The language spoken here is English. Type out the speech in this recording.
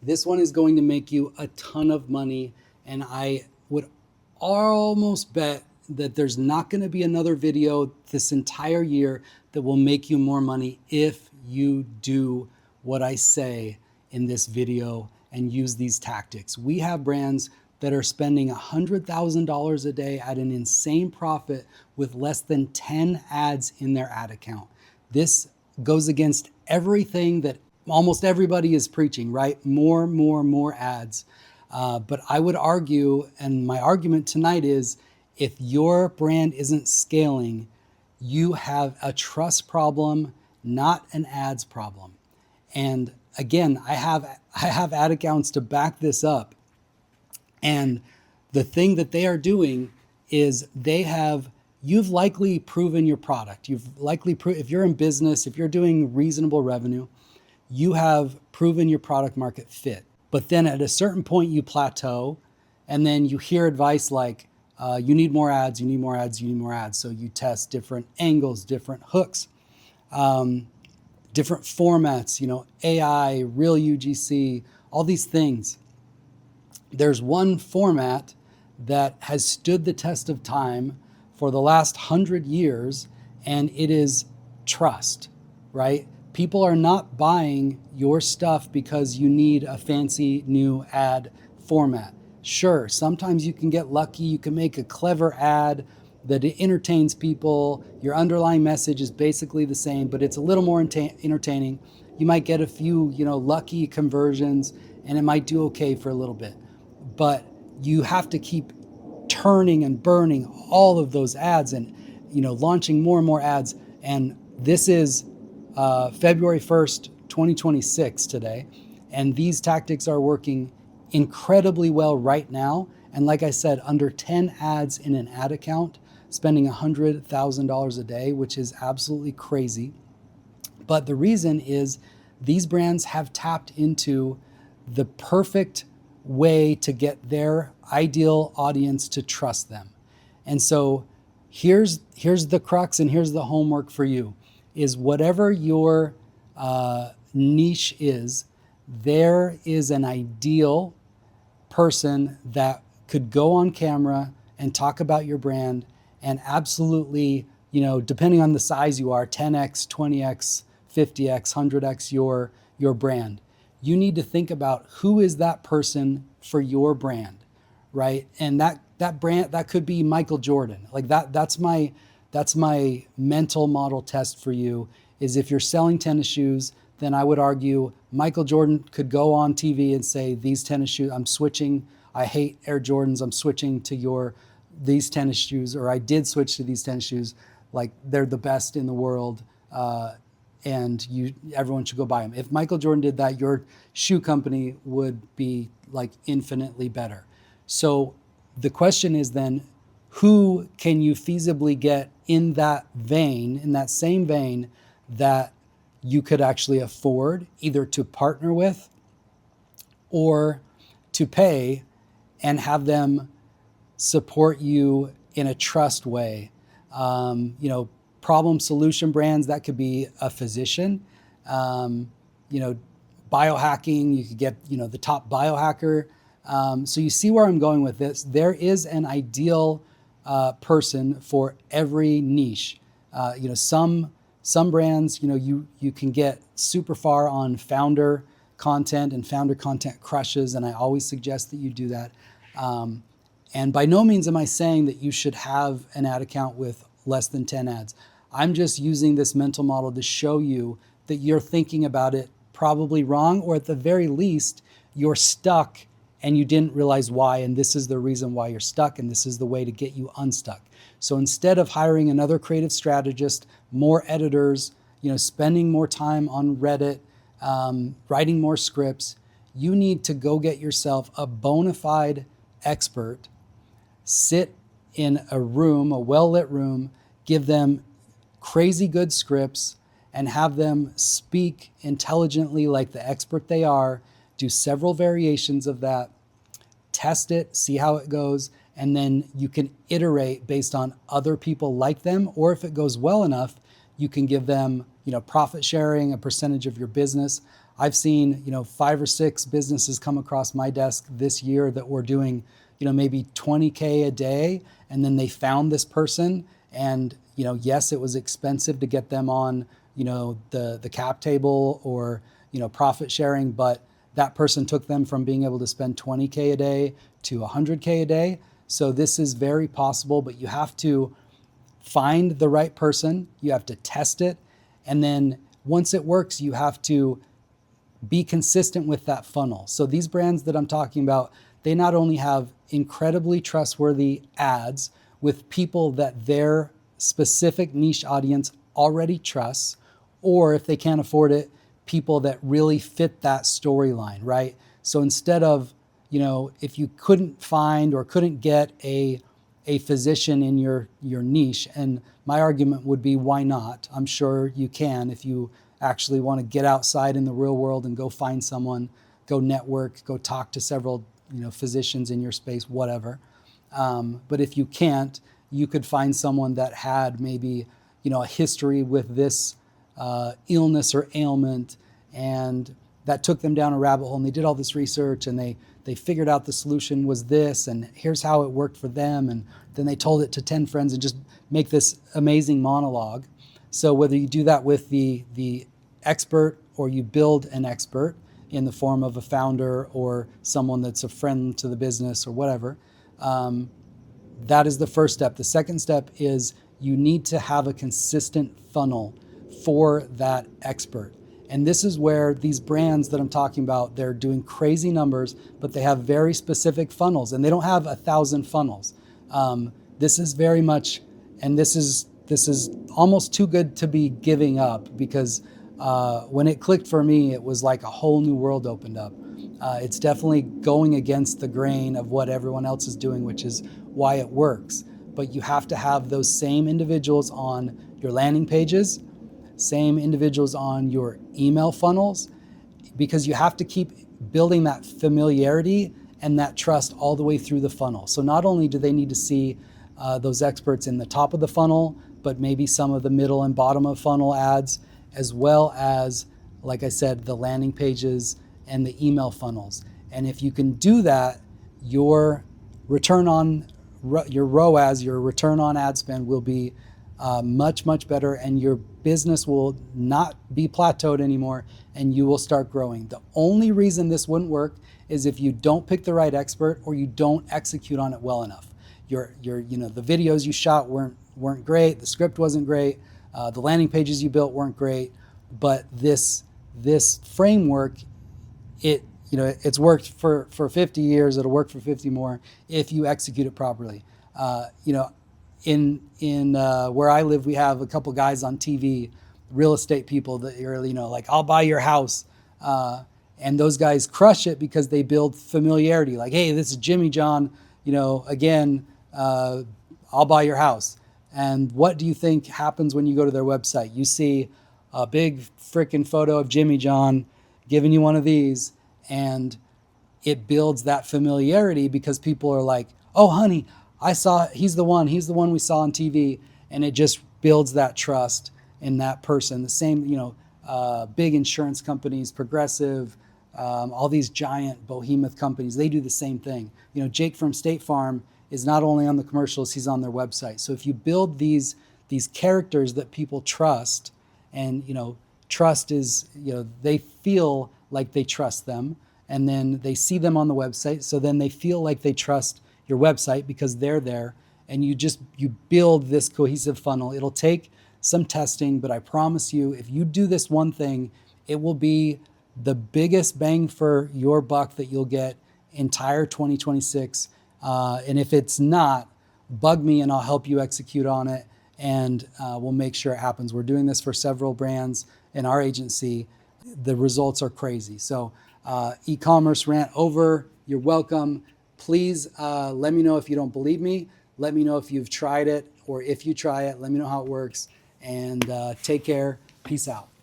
This one is going to make you a ton of money, and I would almost bet that there's not going to be another video this entire year that will make you more money if you do what I say in this video and use these tactics. We have brands that are spending $100,000 a day at an insane profit with less than 10 ads in their ad account. This goes against everything that almost everybody is preaching, right? More ads. But I would argue, and my argument tonight is, if your brand isn't scaling, you have a trust problem, not an ads problem. And again, I have ad accounts to back this up. And the thing that they are doing is you've likely proven your product. If you're in business, if you're doing reasonable revenue, you have proven your product market fit. But then at a certain point you plateau, and then you hear advice like, you need more ads, you need more ads, you need more ads. So you test different angles, different hooks, different formats, AI, real UGC, all these things. There's one format that has stood the test of time for the last 100 years, and it is trust, right? People are not buying your stuff because you need a fancy new ad format. Sure, sometimes you can get lucky. You can make a clever ad that entertains people. Your underlying message is basically the same, but it's a little more entertaining. You might get a few, lucky conversions, and it might do okay for a little bit. But you have to keep turning and burning all of those ads and, launching more and more ads. And this is February 1st, 2026 today. And these tactics are working incredibly well right now. And like I said, under 10 ads in an ad account, spending $100,000 a day, which is absolutely crazy. But the reason is these brands have tapped into the perfect way to get their ideal audience to trust them. And so here's the crux, and here's the homework for you, is whatever your niche is, there is an ideal person that could go on camera and talk about your brand and absolutely, depending on the size you are, 10x, 20x, 50x, 100x your brand. You need to think about who is that person for your brand, right? And that brand, that could be Michael Jordan. Like that's my mental model test for you, is if you're selling tennis shoes, then I would argue Michael Jordan could go on TV and say, these tennis shoes, I'm switching. I hate Air Jordans. I'm switching to these tennis shoes, or I did switch to these tennis shoes. Like, they're the best in the world. And everyone should go buy them. If Michael Jordan did that, your shoe company would be like infinitely better. So the question is then, who can you feasibly get in that same vein, that you could actually afford either to partner with or to pay, and have them support you in a trust way? Problem solution brands, that could be a physician. Biohacking, you could get, the top biohacker. So you see where I'm going with this. There is an ideal person for every niche. Some brands, you can get super far on founder content, and founder content crushes, and I always suggest that you do that. And by no means am I saying that you should have an ad account with less than 10 ads. I'm just using this mental model to show you that you're thinking about it probably wrong, or at the very least, you're stuck and you didn't realize why, and this is the reason why you're stuck, and this is the way to get you unstuck. So instead of hiring another creative strategist, more editors, spending more time on Reddit, writing more scripts, you need to go get yourself a bona fide expert, sit in a room, a well-lit room, give them crazy good scripts, and have them speak intelligently like the expert they are, do several variations of that, test it, see how it goes, and then you can iterate based on other people like them, or if it goes well enough, you can give them, profit sharing, a percentage of your business. I've seen, 5 or 6 businesses come across my desk this year that were doing, maybe 20K a day. And then they found this person, and, yes, it was expensive to get them on, the cap table or, profit sharing, but that person took them from being able to spend 20K a day to 100K a day. So this is very possible, but you have to find the right person, you have to test it, and then once it works, you have to be consistent with that funnel. So these brands that I'm talking about, they not only have incredibly trustworthy ads with people that their specific niche audience already trusts, or if they can't afford it, people that really fit that storyline, right? So instead of, if you couldn't find or couldn't get a physician in your niche, and my argument would be, why not? I'm sure you can if you actually want to get outside in the real world and go find someone, go network, go talk to several physicians in your space, whatever. But if you can't, you could find someone that had maybe a history with this illness or ailment, and that took them down a rabbit hole, and they did all this research, and they figured out the solution was this, and here's how it worked for them, and then they told it to 10 friends, and just make this amazing monologue. So whether you do that with the expert, or you build an expert in the form of a founder or someone that's a friend to the business or whatever, that is the first step. The second step is you need to have a consistent funnel for that expert. And this is where these brands that I'm talking about, they're doing crazy numbers, but they have very specific funnels, and they don't have 1,000 funnels. This is very much, and this is almost too good to be giving up, because when it clicked for me, it was like a whole new world opened up. It's definitely going against the grain of what everyone else is doing, which is why it works. But you have to have those same individuals on your landing pages, same individuals on your email funnels, because you have to keep building that familiarity and that trust all the way through the funnel. So not only do they need to see those experts in the top of the funnel, but maybe some of the middle and bottom of funnel ads, as well as, like I said, the landing pages and the email funnels. And if you can do that, your return on your ROAS, your return on ad spend, will be much, much better, and your business will not be plateaued anymore, and you will start growing. The only reason this wouldn't work is if you don't pick the right expert, or you don't execute on it well enough. The videos you shot weren't great, the script wasn't great, the landing pages you built weren't great, but this framework, it's worked for 50 years. It'll work for 50 more if you execute it properly. In where I live, we have a couple guys on TV, real estate people that are, like, I'll buy your house. And those guys crush it because they build familiarity. Like, hey, this is Jimmy John, again, I'll buy your house. And what do you think happens when you go to their website? You see a big freaking photo of Jimmy John giving you one of these, and it builds that familiarity because people are like, oh, honey, he's the one we saw on TV. And it just builds that trust in that person. The same, big insurance companies, Progressive, all these giant behemoth companies, they do the same thing. Jake from State Farm is not only on the commercials, he's on their website. So if you build these characters that people trust, and, trust is, they feel like they trust them, and then they see them on the website. So then they feel like they trust your website because they're there, and you build this cohesive funnel. It'll take some testing, but I promise you, if you do this one thing, it will be the biggest bang for your buck that you'll get entire 2026. And if it's not, bug me and I'll help you execute on it, and we'll make sure it happens. We're doing this for several brands in our agency. The results are crazy. So e-commerce rant over. You're welcome. Please let me know if you don't believe me. Let me know if you've tried it, or if you try it, let me know how it works. And take care. Peace out.